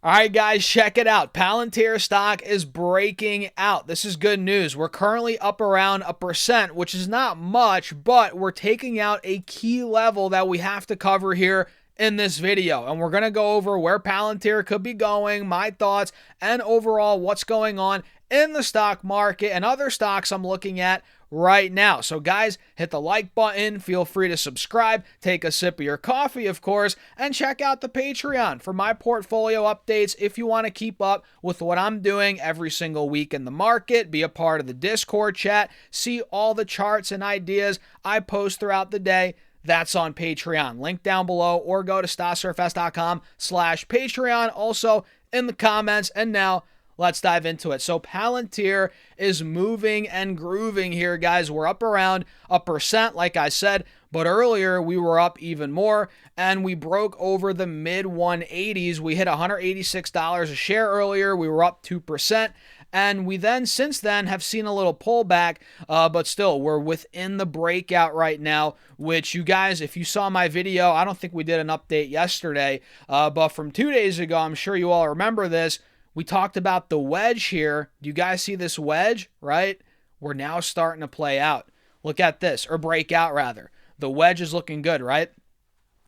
All right, guys, check it out. Palantir stock is breaking out. This is good news. We're currently up around 1%, which is not much, but we're taking out a key level that we have to cover here in this video. And we're going to go over where Palantir could be going, my thoughts, and overall what's going on in the stock market and other stocks I'm looking at right now. So guys, hit the like button, feel free to subscribe, take a sip of your coffee, of course, and check out the Patreon for my portfolio updates if you want to keep up with what I'm doing every single week in the market, be a part of the Discord chat, see all the charts and ideas I post throughout the day. That's on Patreon. Link down below, or go to stocksurfs.com/Patreon. Also in the comments. And now let's dive into it. So Palantir is moving and grooving here, guys. We're up around 1%, like I said, but earlier we were up even more, and we broke over the mid 180s. We hit $186 a share earlier. We were up 2%. And we then, since then, have seen a little pullback, but still, we're within the breakout right now, which you guys, if you saw my video, I don't think we did an update yesterday, but from 2 days ago, I'm sure you all remember this, we talked about the wedge here. Do you guys see this wedge, right? We're now starting to play out. Look at this, or break out rather. The wedge is looking good, right?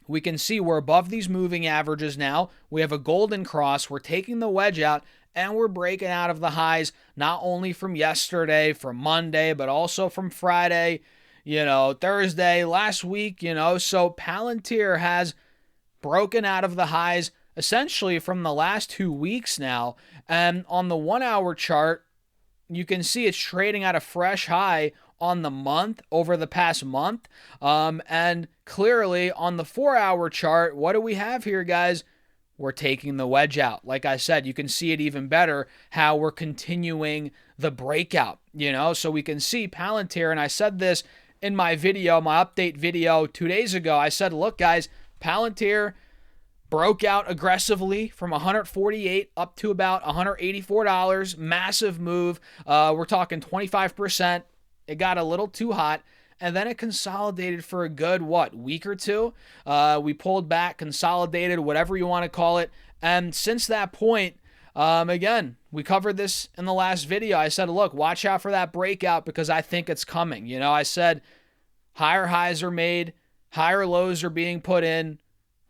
We can see we're above these moving averages now. We have a golden cross. We're taking the wedge out, and we're breaking out of the highs, not only from yesterday, from Monday, but also from Friday, Thursday, last week, So Palantir has broken out of the highs essentially from the last 2 weeks now. And on the 1 hour chart, you can see it's trading at a fresh high on the month, over the past month. And clearly on the 4 hour chart, what do we have here, guys? We're taking the wedge out. Like I said, you can see it even better how we're continuing the breakout, So we can see Palantir, and I said this in my video, my update video 2 days ago. I said, look, guys, Palantir broke out aggressively from 148 up to about $184. Massive move. We're talking 25%. It got a little too hot. And then it consolidated for a good, week or two? We pulled back, consolidated, whatever you want to call it. And since that point, again, we covered this in the last video. I said, look, watch out for that breakout because I think it's coming. I said higher highs are made, higher lows are being put in.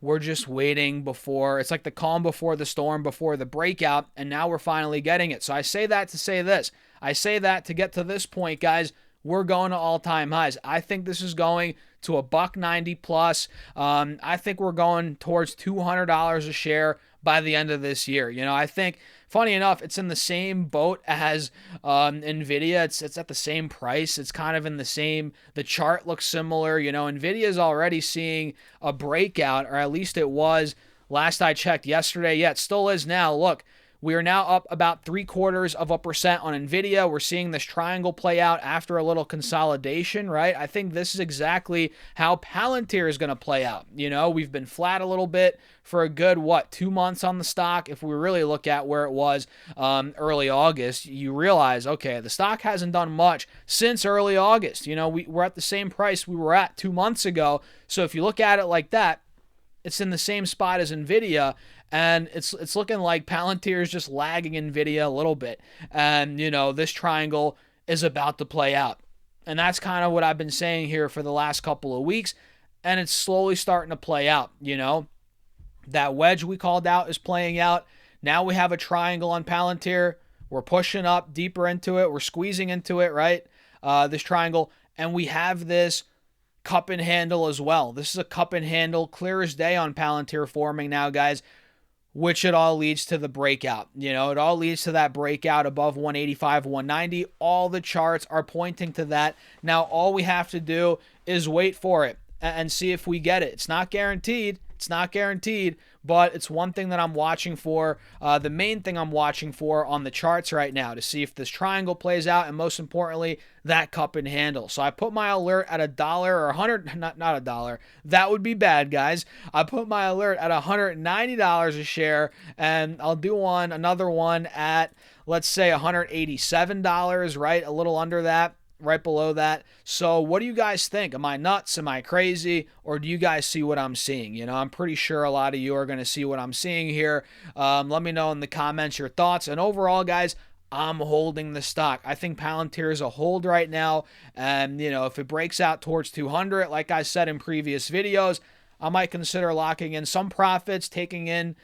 We're just waiting before. It's like the calm before the storm, before the breakout, and now we're finally getting it. So I say that to say this. I say that to get to this point, guys. We're going to all-time highs. I think this is going to $1.90 plus. I think we're going towards $200 a share by the end of this year. I think, funny enough, it's in the same boat as NVIDIA. It's at the same price. It's kind of in the same, the chart looks similar. NVIDIA is already seeing a breakout, or at least it was last I checked yesterday. Yeah, it still is now. Look, we are now up about 0.75% on NVIDIA. We're seeing this triangle play out after a little consolidation, right? I think this is exactly how Palantir is going to play out. We've been flat a little bit for a good, 2 months on the stock. If we really look at where it was early August, you realize, okay, the stock hasn't done much since early August. We're at the same price we were at 2 months ago. So if you look at it like that, it's in the same spot as NVIDIA, and it's looking like Palantir is just lagging NVIDIA a little bit. And, this triangle is about to play out. And that's kind of what I've been saying here for the last couple of weeks, and it's slowly starting to play out, That wedge we called out is playing out. Now we have a triangle on Palantir. We're pushing up deeper into it. We're squeezing into it, right? This triangle. And we have this cup and handle as well. This is a cup and handle, clear as day on Palantir forming now, guys, which it all leads to the breakout. It all leads to that breakout above 185, 190. All the charts are pointing to that. Now, all we have to do is wait for it and see if we get it. It's not guaranteed. It's not guaranteed, but it's one thing that I'm watching for. The main thing I'm watching for on the charts right now to see if this triangle plays out, and most importantly, that cup and handle. So I put my alert at $1 or 100, not a dollar. That would be bad, guys. I put my alert at $190 a share, and I'll do another one at, let's say, $187, right? A little under that. right below that. So what do you guys think? Am I nuts? Am I crazy? Or do you guys see what I'm seeing? You know, I'm pretty sure a lot of you are going to see what I'm seeing here. Let me know in the comments your thoughts. And overall, guys, I'm holding the stock. I think Palantir is a hold right now. And, you know, if it breaks out towards 200, like I said in previous videos, I might consider locking in some profits, taking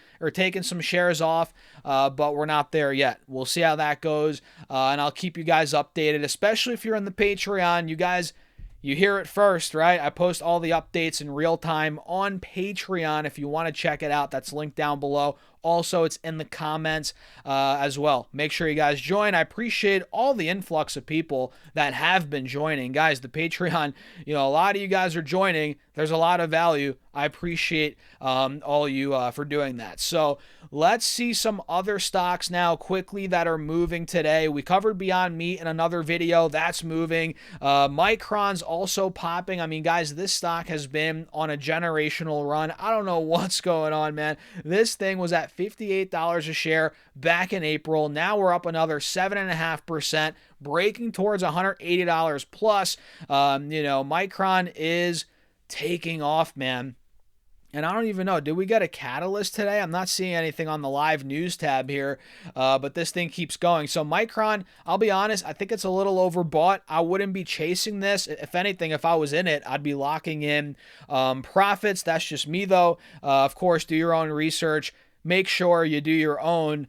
some shares off, but we're not there yet. We'll see how that goes, and I'll keep you guys updated, especially if you're in the Patreon. You guys, you hear it first, right? I post all the updates in real time on Patreon. If you want to check it out, that's linked down below. Also, it's in the comments as well. Make sure you guys join. I appreciate all the influx of people that have been joining. Guys, the Patreon, you know, a lot of you guys are joining. There's a lot of value. I appreciate all you for doing that. So let's see some other stocks now quickly that are moving today. We covered Beyond Meat in another video. That's moving. Micron's also popping. I mean, guys, this stock has been on a generational run. I don't know what's going on, man. This thing was at $58 a share back in April. Now we're up another 7.5%, breaking towards $180 plus. You know, Micron is taking off, man. And I don't even know, did we get a catalyst today? I'm not seeing anything on the live news tab here, but this thing keeps going. So Micron, I'll be honest, I think it's a little overbought. I wouldn't be chasing this. If anything, if I was in it, I'd be locking in profits. That's just me, though. Of course, do your own research. Make sure you do your own,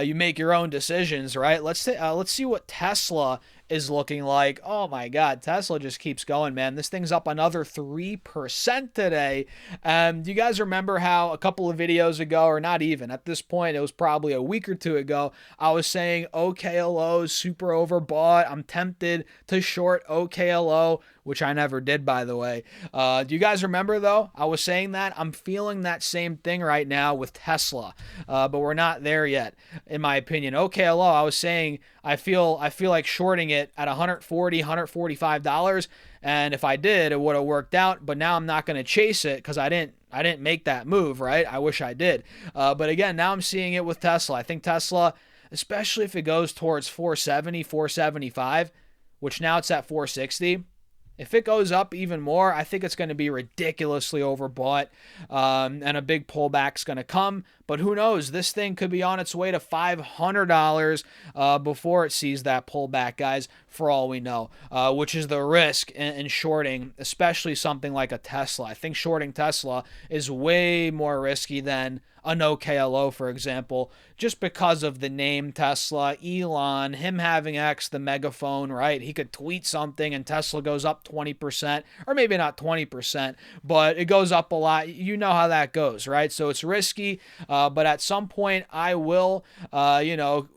you make your own decisions, right? Let's see what Tesla is looking like. Oh my God, Tesla just keeps going, man. This thing's up another 3% today. Do you guys remember how a couple of videos ago, or not even at this point, it was probably a week or two ago, I was saying OKLO is super overbought. I'm tempted to short OKLO, which I never did, by the way. Do you guys remember, though? I was saying that. I'm feeling that same thing right now with Tesla, but we're not there yet, in my opinion. OKLO, I was saying I feel like shorting it at $140, $145, and if I did, it would have worked out, but now I'm not going to chase it because I didn't make that move, right? I wish I did. But again, now I'm seeing it with Tesla. I think Tesla, especially if it goes towards 470, 475, which now it's at 460, if it goes up even more, I think it's going to be ridiculously overbought, and a big pullback's going to come. But who knows? This thing could be on its way to $500 before it sees that pullback, guys, for all we know, which is the risk in shorting, especially something like a Tesla. I think shorting Tesla is way more risky than an OKLO, for example, just because of the name Tesla, Elon, him having X, the megaphone, right? He could tweet something and Tesla goes up 20%, or maybe not 20%, but it goes up a lot. You know how that goes, right? So it's risky, but at some point I will,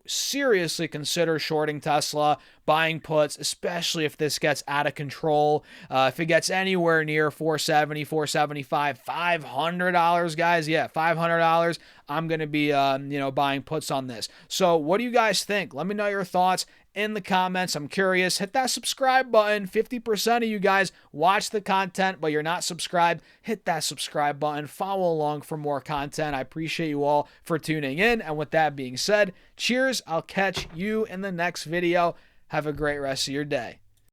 seriously consider shorting Tesla, buying puts, especially if this gets out of control. If it gets anywhere near 470, 475, $500, guys, yeah, $500, I'm going to be, buying puts on this. So what do you guys think? Let me know your thoughts in the comments. I'm curious. Hit that subscribe button. 50% of you guys watch the content, but you're not subscribed. Hit that subscribe button. Follow along for more content. I appreciate you all for tuning in. And with that being said, cheers. I'll catch you in the next video. Have a great rest of your day.